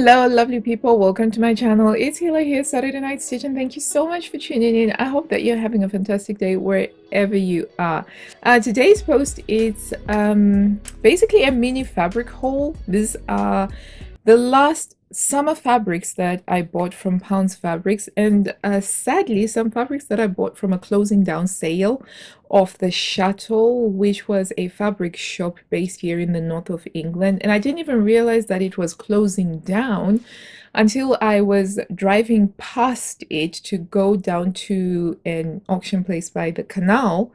Hello, lovely people. Welcome to my channel. It's Hila here, Saturday Night Stitch, and thank you so much for tuning in. I hope that you're having a fantastic day wherever you are. Today's post is basically a mini fabric haul. These are the last summer fabrics that I bought from Pounds Fabrics, and sadly, some fabrics that I bought from a closing down sale of the Shuttle, which was a fabric shop based here in the north of England. And I didn't even realize that it was closing down until I was driving past it to go down to an auction place by the canal.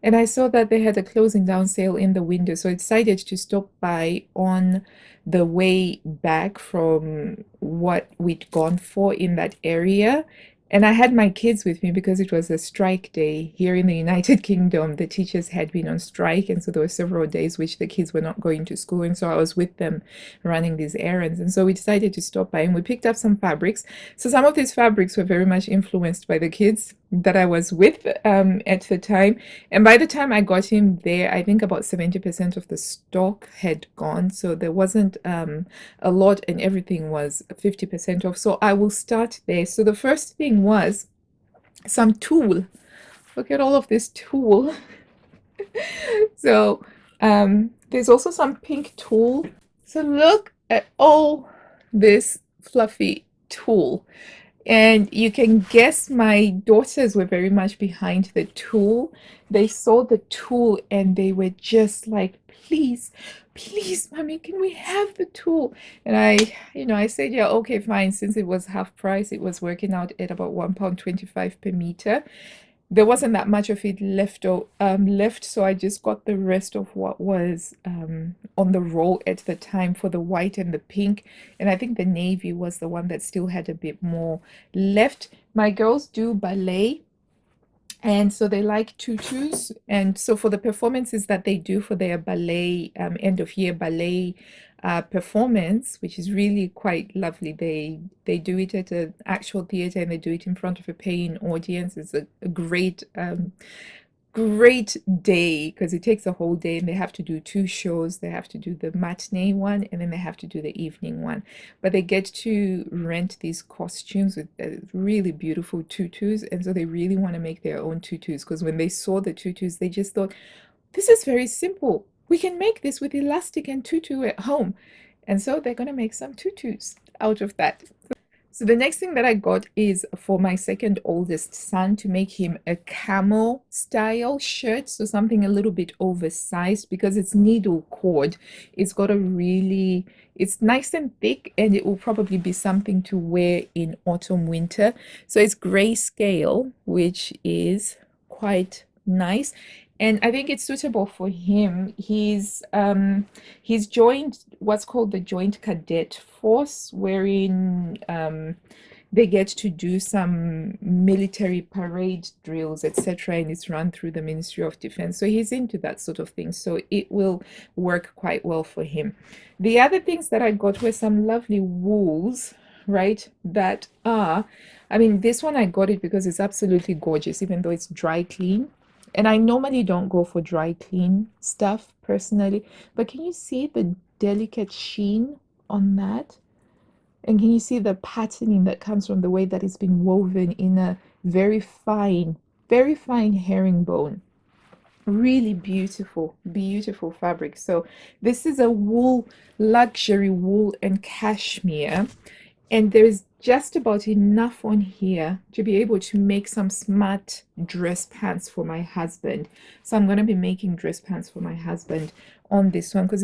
And I saw that they had a closing down sale in the window. So I decided to stop by on the way back from what we'd gone for in that area. And I had my kids with me because it was a strike day here in the United Kingdom. The teachers had been on strike, and so there were several days which the kids were not going to school. And so I was with them running these errands. And so we decided to stop by and we picked up some fabrics. So some of these fabrics were very much influenced by the kids that I was with at the time. And by the time I got him there, I think about 70% of the stock had gone. So there wasn't a lot, and everything was 50% off. So I will start there. So the first thing was some tulle. Look at all of this tulle. So there's also some pink tulle. So look at all this fluffy tulle. And you can guess my daughters were very much behind the tulle. They saw the tulle and they were just like, please, please, mommy, can we have the tulle? And I said, yeah, okay, fine. Since it was half price, it was working out at about £1.25 per meter. There wasn't that much of it left, so I just got the rest of what was on the roll at the time for the white and the pink, and I think the navy was the one that still had a bit more left. My girls do ballet, and so they like tutus, and so for the performances that they do for their ballet end of year ballet performance, which is really quite lovely, they do it at an actual theater and they do it in front of a paying audience. It's a great day because it takes a whole day, and they have to do two shows. They have to do the matinee one and then they have to do the evening one, but they get to rent these costumes with really beautiful tutus, and so they really want to make their own tutus because when they saw the tutus they just thought, this is very simple, we can make this with elastic and tutu at home. And so they're going to make some tutus out of that. So the next thing that I got is for my second oldest son to make him a camel style shirt. So something a little bit oversized because it's needle cord. It's nice and thick, and it will probably be something to wear in autumn, winter. So it's grayscale, which is quite nice. And I think it's suitable for him. He's joined what's called the Joint Cadet Force, wherein they get to do some military parade drills, etc., and it's run through the Ministry of Defense. So he's into that sort of thing. So it will work quite well for him. The other things that I got were some lovely wools, right? This one I got it because it's absolutely gorgeous, even though it's dry clean. And I normally don't go for dry clean stuff personally, but can you see the delicate sheen on that? And can you see the patterning that comes from the way that it's been woven in a very fine herringbone? Really beautiful, beautiful fabric. So this is a wool, luxury wool and cashmere. And there's just about enough on here to be able to make some smart dress pants for my husband. So I'm going to be making dress pants for my husband on this one because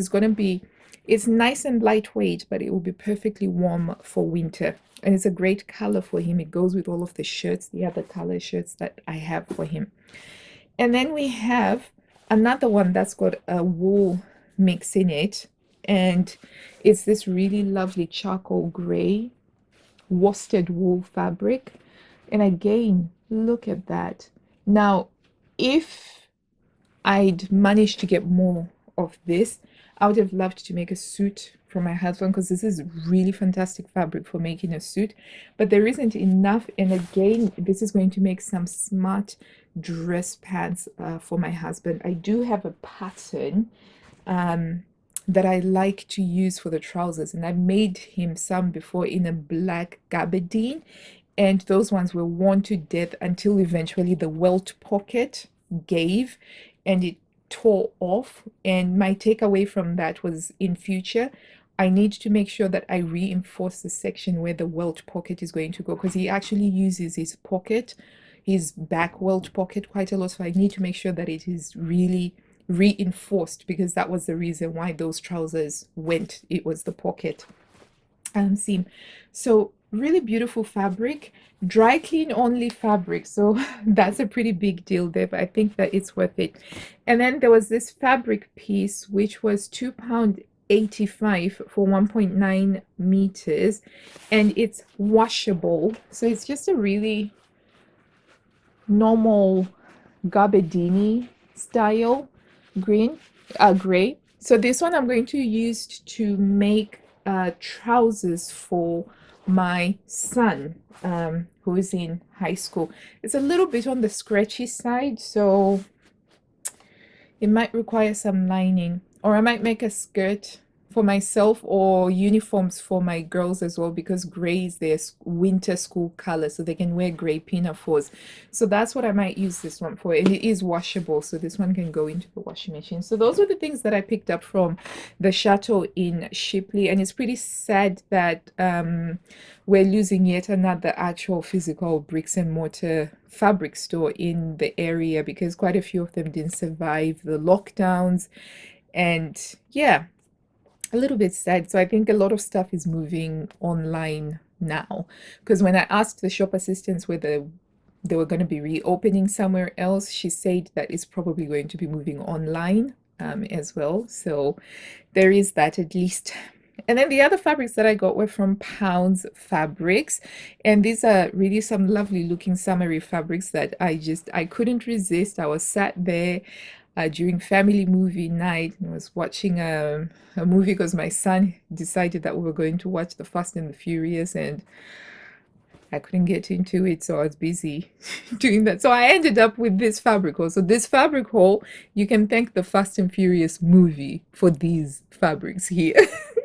it's nice and lightweight, but it will be perfectly warm for winter. And it's a great color for him. It goes with all of the shirts, the other color shirts that I have for him. And then we have another one that's got a wool mix in it. And it's this really lovely charcoal gray worsted wool fabric. And again, look at that. Now, if I'd managed to get more of this, I would have loved to make a suit for my husband because this is really fantastic fabric for making a suit, but there isn't enough. And again, this is going to make some smart dress pants for my husband. I do have a pattern that I like to use for the trousers, and I made him some before in a black gabardine, and those ones were worn to death until eventually the welt pocket gave and it tore off. And my takeaway from that was, in future I need to make sure that I reinforce the section where the welt pocket is going to go, because he actually uses his back welt pocket quite a lot, so I need to make sure that it is really reinforced, because that was the reason why those trousers went. It was the pocket seam. So really beautiful fabric, dry clean only fabric, so that's a pretty big deal there, but I think that it's worth it. And then there was this fabric piece which was £2.85 for 1.9 meters, and it's washable, so it's just a really normal gabardine style gray. So this one I'm going to use to make trousers for my son, who is in high school. It's a little bit on the scratchy side, so it might require some lining, or I might make a skirt for myself or uniforms for my girls as well, because gray is their winter school color, so they can wear gray pinafores. So that's what I might use this one for, and it is washable, so this one can go into the washing machine. So those were the things that I picked up from the Chateau in Shipley, and it's pretty sad that we're losing yet another actual physical bricks and mortar fabric store in the area, because quite a few of them didn't survive the lockdowns. And yeah, a little bit sad. So I think a lot of stuff is moving online now, because when I asked the shop assistants whether they were going to be reopening somewhere else, she said that it's probably going to be moving online as well. So there is that, at least. And then the other fabrics that I got were from Pounds Fabrics, and these are really some lovely looking summery fabrics that I couldn't resist. I was sat there during family movie night, and I was watching a movie because my son decided that we were going to watch The Fast and the Furious, and I couldn't get into it, so I was busy doing that. So I ended up with this fabric haul. So this fabric haul, you can thank the Fast and Furious movie for these fabrics here.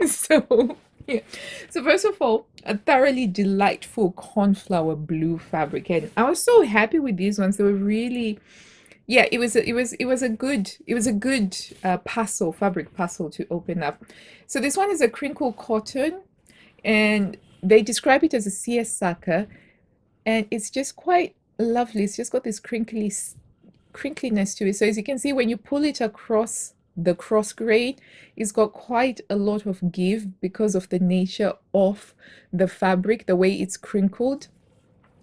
So yeah. So first of all, a thoroughly delightful cornflower blue fabric, and I was so happy with these ones. They were really, yeah, it was a good parcel, fabric parcel to open up. So this one is a crinkle cotton, and they describe it as a seersucker, and it's just quite lovely. It's just got this crinkliness to it. So as you can see, when you pull it across the cross grain, it's got quite a lot of give because of the nature of the fabric, the way it's crinkled.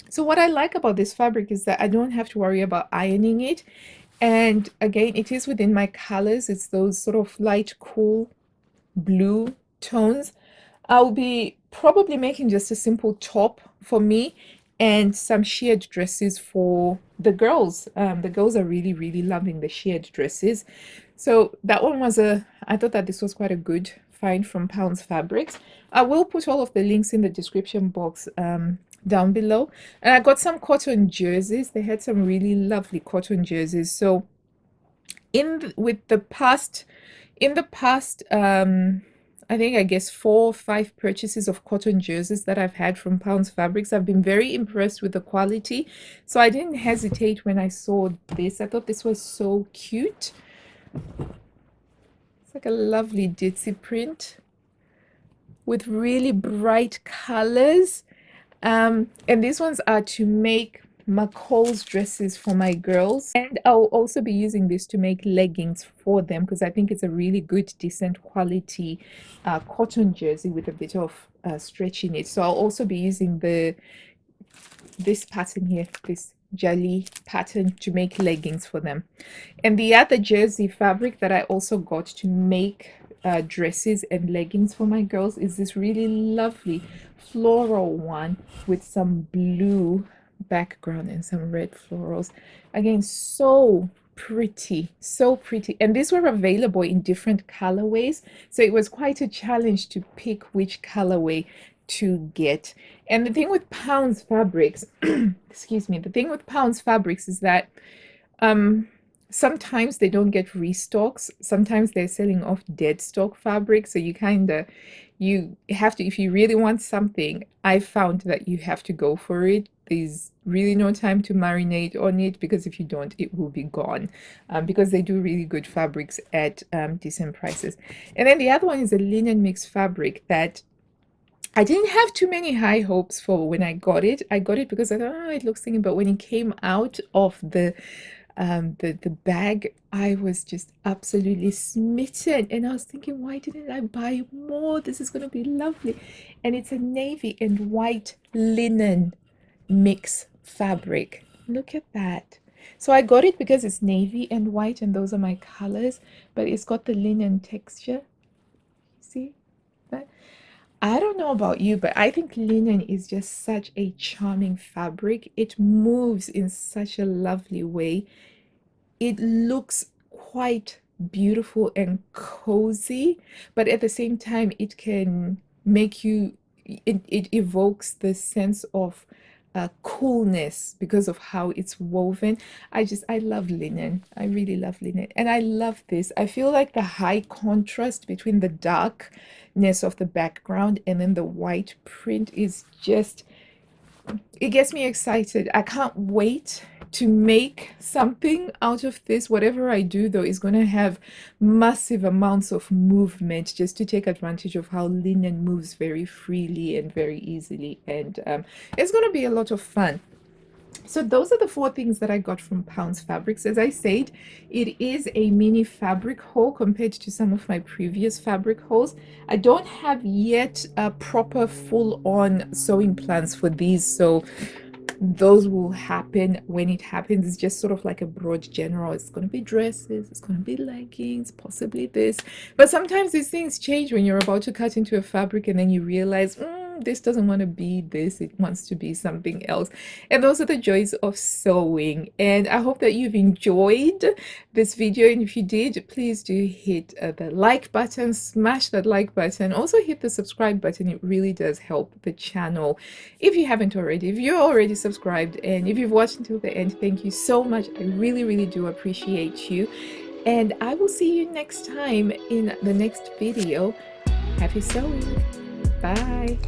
So what I like about this fabric is that I don't have to worry about ironing it. And again, it is within my colors. It's those sort of light, cool blue tones. I'll be probably making just a simple top for me and some sheared dresses for the girls. The girls are really, really loving the sheared dresses. So that one was I thought that this was quite a good find from Pounds Fabrics. I will put all of the links in the description box down below. And I got some cotton jerseys. They had some really lovely cotton jerseys. So in the past, I guess 4 or 5 purchases of cotton jerseys that I've had from Pounds Fabrics, I've been very impressed with the quality. So I didn't hesitate when I saw this. I thought this was so cute. It's like a lovely ditzy print with really bright colors. And these ones are to make McCall's dresses for my girls, and I'll also be using this to make leggings for them, because I think it's a really good, decent quality cotton jersey with a bit of stretch in it. So I'll also be using this pattern here, this jelly pattern, to make leggings for them. And the other jersey fabric that I also got to make dresses and leggings for my girls is this really lovely floral one with some blue background and some red florals. Again, so pretty, so pretty. And these were available in different colorways, so it was quite a challenge to pick which colorway to get. And the thing with Pounds Fabrics excuse me, the thing with Pounds Fabrics is that sometimes they don't get restocks. Sometimes they're selling off dead stock fabric. So you have to, if you really want something, I found that you have to go for it. There's really no time to marinate on it, because if you don't, it will be gone. Because they do really good fabrics at decent prices. And then the other one is a linen mixed fabric that I didn't have too many high hopes for when I got it. I got it because I thought, oh, it looks thingy. But when it came out of the bag, I was just absolutely smitten, and I was thinking, why didn't I buy more? This is going to be lovely. And it's a navy and white linen mix fabric. Look at that. So I got it because it's navy and white, and those are my colors, but it's got the linen texture. See that? I don't know about you, but I think linen is just such a charming fabric. It moves in such a lovely way. It looks quite beautiful and cozy, but at the same time, it can make you, it evokes the sense of coolness because of how it's woven. I love linen. I really love linen. And I love this. I feel like the high contrast between the darkness of the background and then the white print is just, it gets me excited. I can't wait to make something out of this. Whatever I do, though, is going to have massive amounts of movement, just to take advantage of how linen moves very freely and very easily. And it's going to be a lot of fun. So those are the 4 things that I got from Pounds Fabrics. As I said, it is a mini fabric haul compared to some of my previous fabric hauls. I don't have yet a proper full-on sewing plans for these, so those will happen when it happens. It's just sort of like a broad general. It's going to be dresses, it's going to be leggings, possibly this. But sometimes these things change when you're about to cut into a fabric and then you realize, this doesn't want to be this, it wants to be something else. And those are the joys of sewing. And I hope that you've enjoyed this video, and if you did, please do hit the like button, smash that like button, also hit the subscribe button. It really does help the channel if you haven't already. If you're already subscribed and if you've watched until the end, thank you so much. I really do appreciate you, and I will see you next time in the next video. Happy sewing. Bye.